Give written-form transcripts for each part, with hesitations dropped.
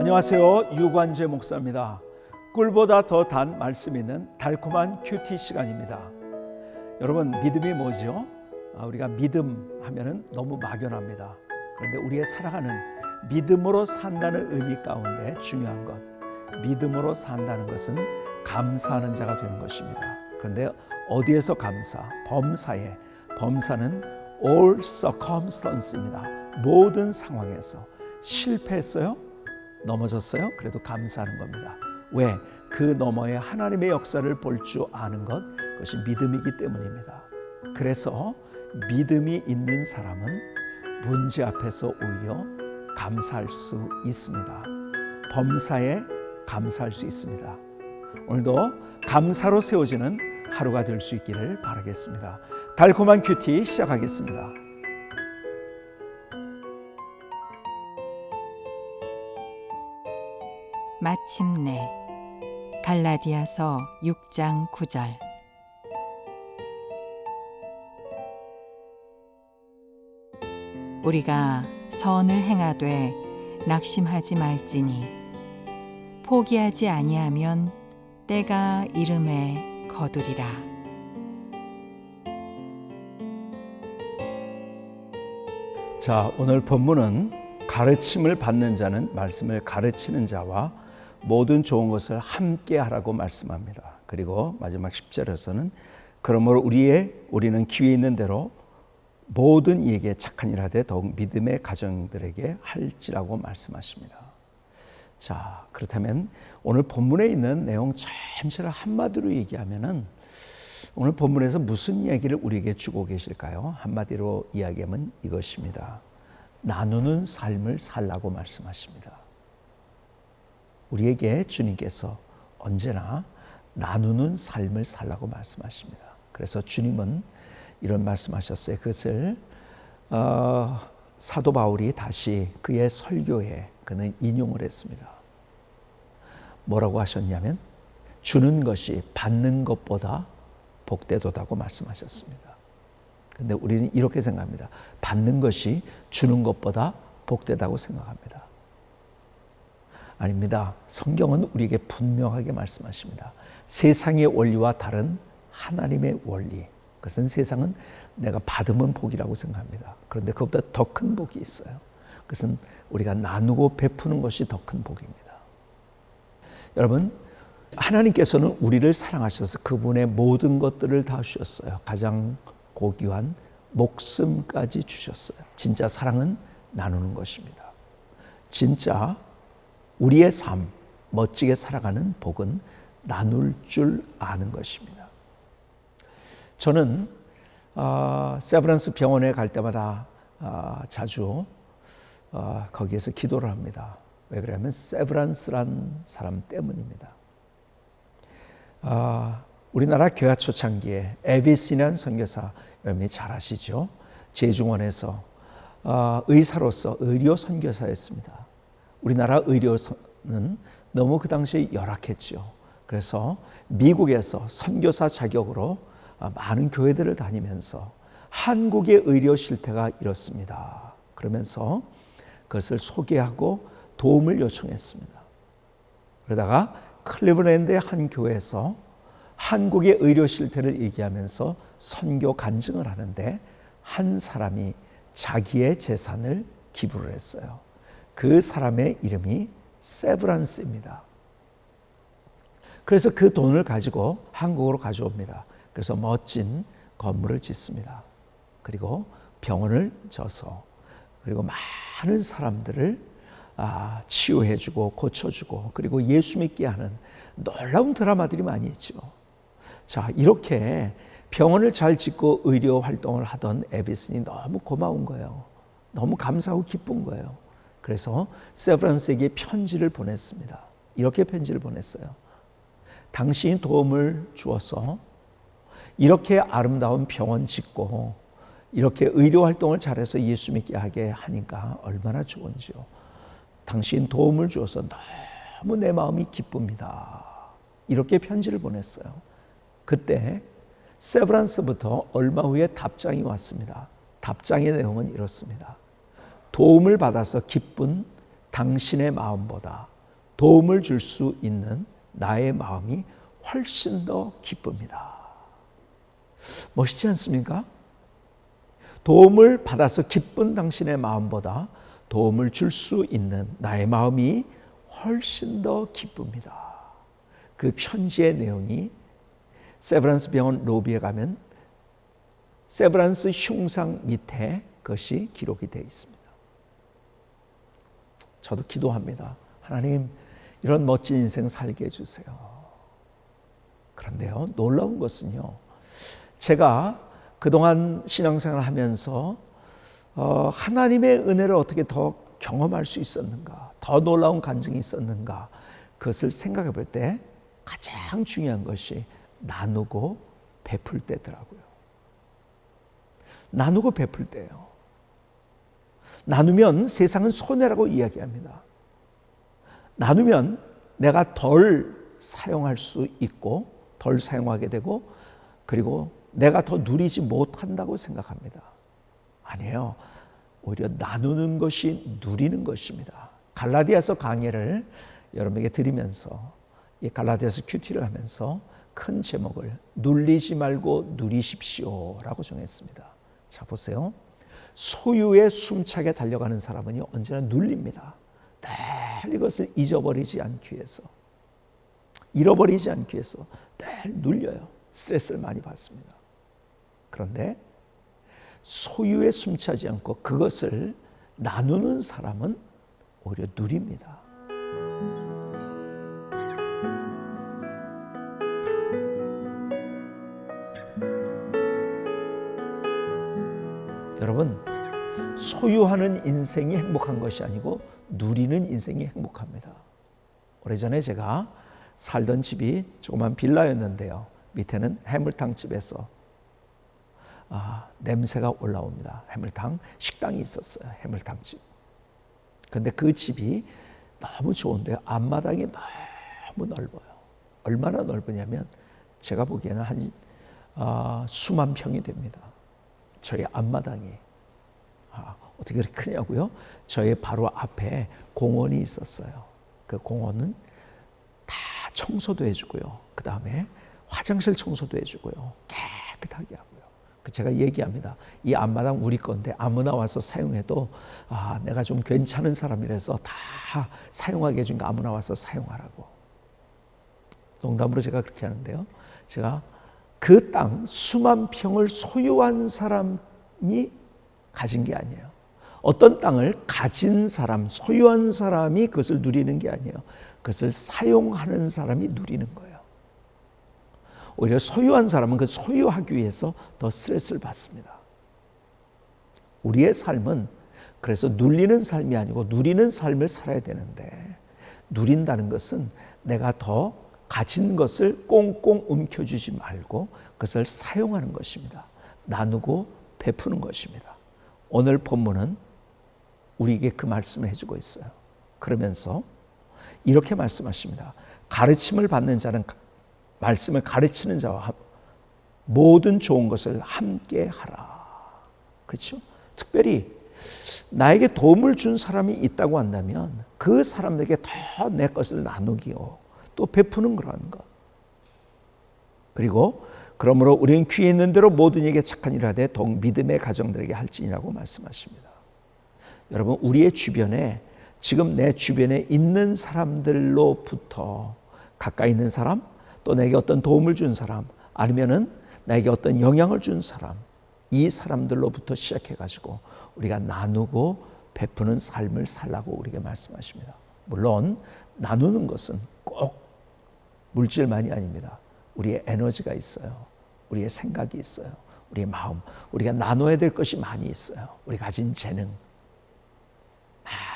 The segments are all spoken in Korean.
안녕하세요. 유관재 목사입니다. 꿀보다 더 단 말씀 있는 달콤한 큐티 시간입니다. 여러분, 믿음이 뭐죠? 우리가 믿음 하면은 너무 막연합니다. 그런데 우리의 살아가는 믿음으로 산다는 의미 가운데 중요한 것, 믿음으로 산다는 것은 감사하는 자가 되는 것입니다. 그런데 어디에서 감사? 범사에. 범사는 all circumstance입니다. 모든 상황에서. 실패했어요? 넘어졌어요? 그래도 감사하는 겁니다. 왜? 그 너머에 하나님의 역사를 볼 줄 아는 것, 그것이 믿음이기 때문입니다. 그래서 믿음이 있는 사람은 문제 앞에서 오히려 감사할 수 있습니다. 범사에 감사할 수 있습니다. 오늘도 감사로 세워지는 하루가 될 수 있기를 바라겠습니다. 달콤한 큐티 시작하겠습니다. 마침내 갈라디아서 6장 9절. 우리가 선을 행하되 낙심하지 말지니 포기하지 아니하면 때가 이름에 거두리라. 자, 오늘 본문은 가르침을 받는 자는 말씀을 가르치는 자와 모든 좋은 것을 함께 하라고 말씀합니다. 그리고 마지막 10절에서는 그러므로 우리는 기회 있는 대로 모든 이에게 착한 일 하되 더욱 믿음의 가정들에게 할지라고 말씀하십니다. 자, 그렇다면 오늘 본문에 있는 내용 전체를 한마디로 얘기하면은 오늘 본문에서 무슨 이야기를 우리에게 주고 계실까요? 한마디로 이야기하면 이것입니다. 나누는 삶을 살라고 말씀하십니다. 우리에게 주님께서 언제나 나누는 삶을 살라고 말씀하십니다. 그래서 주님은 이런 말씀하셨어요. 그것을 사도 바울이 다시 그의 설교에 그는 인용을 했습니다. 뭐라고 하셨냐면 주는 것이 받는 것보다 복되도다고 말씀하셨습니다. 그런데 우리는 이렇게 생각합니다. 받는 것이 주는 것보다 복되다고 생각합니다. 아닙니다. 성경은 우리에게 분명하게 말씀하십니다. 세상의 원리와 다른 하나님의 원리. 그것은 세상은 내가 받으면 복이라고 생각합니다. 그런데 그것보다 더 큰 복이 있어요. 그것은 우리가 나누고 베푸는 것이 더 큰 복입니다. 여러분, 하나님께서는 우리를 사랑하셔서 그분의 모든 것들을 다 주셨어요. 가장 고귀한 목숨까지 주셨어요. 진짜 사랑은 나누는 것입니다. 진짜 우리의 삶, 멋지게 살아가는 복은 나눌 줄 아는 것입니다. 저는 세브란스 병원에 갈 때마다 자주 거기에서 기도를 합니다. 왜 그러냐면 세브란스란 사람 때문입니다. 우리나라 교회 초창기에 에비슨이라는 선교사, 여러분이 잘 아시죠? 제중원에서 의사로서 의료 선교사였습니다. 우리나라 의료는 너무 그 당시에 열악했죠. 그래서 미국에서 선교사 자격으로 많은 교회들을 다니면서 한국의 의료 실태가 이렇습니다. 그러면서 그것을 소개하고 도움을 요청했습니다. 그러다가 클리블랜드의 한 교회에서 한국의 의료 실태를 얘기하면서 선교 간증을 하는데 한 사람이 자기의 재산을 기부를 했어요. 그 사람의 이름이 세브란스입니다. 그래서 그 돈을 가지고 한국으로 가져옵니다. 그래서 멋진 건물을 짓습니다. 그리고 병원을 져서 그리고 많은 사람들을 치유해주고 고쳐주고 그리고 예수 믿게 하는 놀라운 드라마들이 많이 있죠. 자, 이렇게 병원을 잘 짓고 의료 활동을 하던 에비슨이 너무 고마운 거예요. 너무 감사하고 기쁜 거예요. 그래서 세브란스에게 편지를 보냈습니다. 이렇게 편지를 보냈어요. 당신이 도움을 주어서 이렇게 아름다운 병원 짓고 이렇게 의료 활동을 잘해서 예수 믿게 하게 하니까 얼마나 좋은지요. 당신 도움을 주어서 너무 내 마음이 기쁩니다. 이렇게 편지를 보냈어요. 그때 세브란스부터 얼마 후에 답장이 왔습니다. 답장의 내용은 이렇습니다. 도움을 받아서 기쁜 당신의 마음보다 도움을 줄 수 있는 나의 마음이 훨씬 더 기쁩니다. 멋있지 않습니까? 도움을 받아서 기쁜 당신의 마음보다 도움을 줄 수 있는 나의 마음이 훨씬 더 기쁩니다. 그 편지의 내용이 세브란스 병원 로비에 가면 세브란스 흉상 밑에 그것이 기록이 되어 있습니다. 저도 기도합니다. 하나님, 이런 멋진 인생 살게 해주세요. 그런데요, 놀라운 것은요, 제가 그동안 신앙생활을 하면서 하나님의 은혜를 어떻게 더 경험할 수 있었는가, 더 놀라운 간증이 있었는가, 그것을 생각해 볼 때 가장 중요한 것이 나누고 베풀 때더라고요. 나누고 베풀 때예요. 나누면 세상은 손해라고 이야기합니다. 나누면 내가 덜 사용할 수 있고 덜 사용하게 되고 그리고 내가 더 누리지 못한다고 생각합니다. 아니에요. 오히려 나누는 것이 누리는 것입니다. 갈라디아서 강해를 여러분에게 드리면서 이 갈라디아서 큐티를 하면서 큰 제목을 눌리지 말고 누리십시오라고 정했습니다. 자, 보세요. 소유에 숨차게 달려가는 사람은 언제나 눌립니다. 늘 이것을 잊어버리지 않기 위해서, 잃어버리지 않기 위해서 늘 눌려요. 스트레스를 많이 받습니다. 그런데 소유에 숨차지 않고 그것을 나누는 사람은 오히려 누립니다. 여러분, 소유하는 인생이 행복한 것이 아니고 누리는 인생이 행복합니다. 오래전에 제가 살던 집이 조그만 빌라였는데요. 밑에는 해물탕 집에서 냄새가 올라옵니다. 해물탕 식당이 있었어요. 해물탕 집. 그런데 그 집이 너무 좋은데 앞마당이 너무 넓어요. 얼마나 넓으냐면 제가 보기에는 한 수만 평이 됩니다. 저희 앞마당이. 어떻게 그렇게 크냐고요? 저희 바로 앞에 공원이 있었어요. 그 공원은 다 청소도 해주고요. 그 다음에 화장실 청소도 해주고요. 깨끗하게 하고요. 제가 얘기합니다. 이 앞마당 우리 건데 아무나 와서 사용해도 내가 좀 괜찮은 사람이라서 다 사용하게 해준 거 아무나 와서 사용하라고. 농담으로 제가 그렇게 하는데요. 제가 그 땅 수만 평을 소유한 사람이 가진 게 아니에요. 어떤 땅을 가진 사람, 소유한 사람이 그것을 누리는 게 아니에요. 그것을 사용하는 사람이 누리는 거예요. 오히려 소유한 사람은 그 소유하기 위해서 더 스트레스를 받습니다. 우리의 삶은 그래서 눌리는 삶이 아니고 누리는 삶을 살아야 되는데, 누린다는 것은 내가 더 가진 것을 꽁꽁 움켜쥐지 말고 그것을 사용하는 것입니다. 나누고 베푸는 것입니다. 오늘 본문은 우리에게 그 말씀을 해주고 있어요. 그러면서 이렇게 말씀하십니다. 가르침을 받는 자는 말씀을 가르치는 자와 모든 좋은 것을 함께 하라. 그렇죠? 특별히 나에게 도움을 준 사람이 있다고 한다면 그 사람들에게 더 내 것을 나누기요, 또 베푸는 그런 것. 그리고 그러므로 우리는 귀에 있는 대로 모든 이에게 착한 일을 하되 더욱 믿음의 가정들에게 할지니라고 말씀하십니다. 여러분, 우리의 주변에, 지금 내 주변에 있는 사람들로부터 가까이 있는 사람, 또 내게 어떤 도움을 준 사람, 아니면은 나에게 어떤 영향을 준 사람, 이 사람들로부터 시작해가지고 우리가 나누고 베푸는 삶을 살라고 우리에게 말씀하십니다. 물론 나누는 것은 꼭 물질만이 아닙니다. 우리의 에너지가 있어요. 우리의 생각이 있어요. 우리의 마음, 우리가 나눠야 될 것이 많이 있어요. 우리가 가진 재능,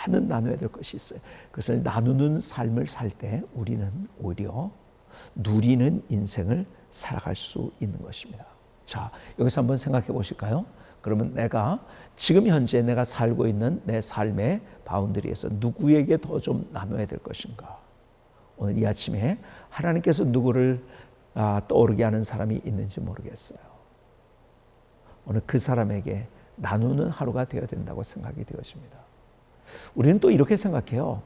많은 나눠야 될 것이 있어요. 그것을 나누는 삶을 살 때 우리는 오히려 누리는 인생을 살아갈 수 있는 것입니다. 자, 여기서 한번 생각해 보실까요? 그러면 내가 지금 현재 내가 살고 있는 내 삶의 바운더리에서 누구에게 더 좀 나눠야 될 것인가? 오늘 이 아침에 하나님께서 누구를 떠오르게 하는 사람이 있는지 모르겠어요. 오늘 그 사람에게 나누는 하루가 되어야 된다고 생각이 되어집니다. 우리는 또 이렇게 생각해요.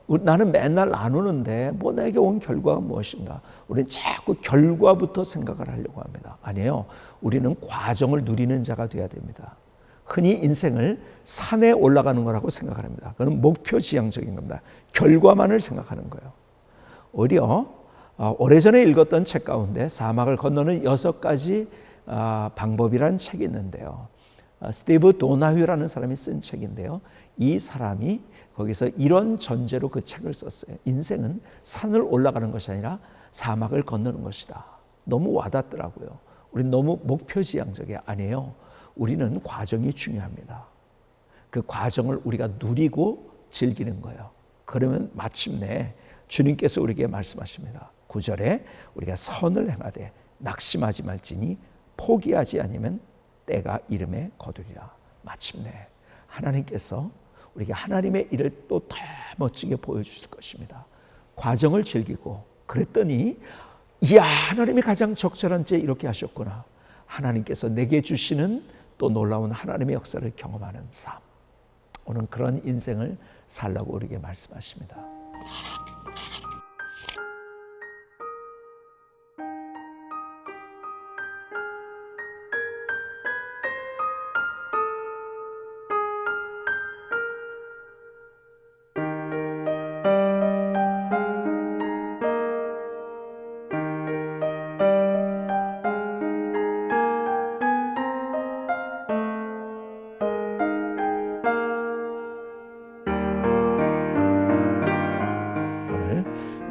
나는 맨날 나누는데 뭐 내게 온 결과가 무엇인가? 우리는 자꾸 결과부터 생각을 하려고 합니다. 아니에요. 우리는 과정을 누리는 자가 되어야 됩니다. 흔히 인생을 산에 올라가는 거라고 생각을 합니다. 그건 목표 지향적인 겁니다. 결과만을 생각하는 거예요. 오히려 오래전에 읽었던 책 가운데 사막을 건너는 6가지 방법이라는 책이 있는데요. 스티브 도나휴라는 사람이 쓴 책인데요. 이 사람이 거기서 이런 전제로 그 책을 썼어요. 인생은 산을 올라가는 것이 아니라 사막을 건너는 것이다. 너무 와닿더라고요. 우리는 너무 목표지향적이 아니에요. 우리는 과정이 중요합니다. 그 과정을 우리가 누리고 즐기는 거예요. 그러면 마침내 주님께서 우리에게 말씀하십니다. 9절에 우리가 선을 행하되 낙심하지 말지니 포기하지 아니면 때가 이름에 거두리라. 마침내 하나님께서 우리에게 하나님의 일을 또 더 멋지게 보여주실 것입니다. 과정을 즐기고 그랬더니 이야, 하나님이 가장 적절한 때 이렇게 하셨구나. 하나님께서 내게 주시는 또 놀라운 하나님의 역사를 경험하는 삶. 오늘 그런 인생을 살라고 우리에게 말씀하십니다.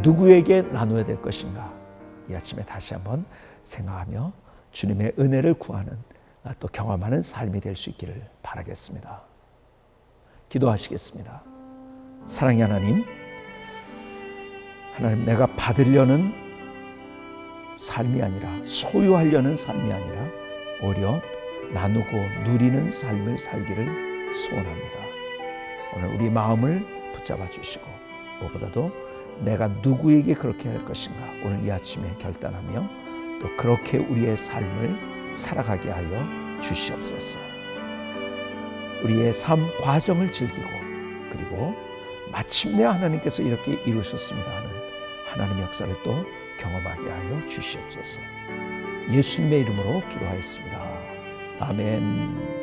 누구에게 나눠야 될 것인가? 이 아침에 다시 한번 생각하며 주님의 은혜를 구하는 또 경험하는 삶이 될 수 있기를 바라겠습니다. 기도하시겠습니다. 사랑의 하나님, 내가 받으려는 삶이 아니라 소유하려는 삶이 아니라 오히려 나누고 누리는 삶을 살기를 소원합니다. 오늘 우리 마음을 붙잡아 주시고 무엇보다도 내가 누구에게 그렇게 할 것인가 오늘 이 아침에 결단하며 또 그렇게 우리의 삶을 살아가게 하여 주시옵소서. 우리의 삶 과정을 즐기고 그리고 마침내 하나님께서 이렇게 이루셨습니다 하는 하나님의 역사를 또 경험하게 하여 주시옵소서. 예수님의 이름으로 기도하였습니다. 아멘.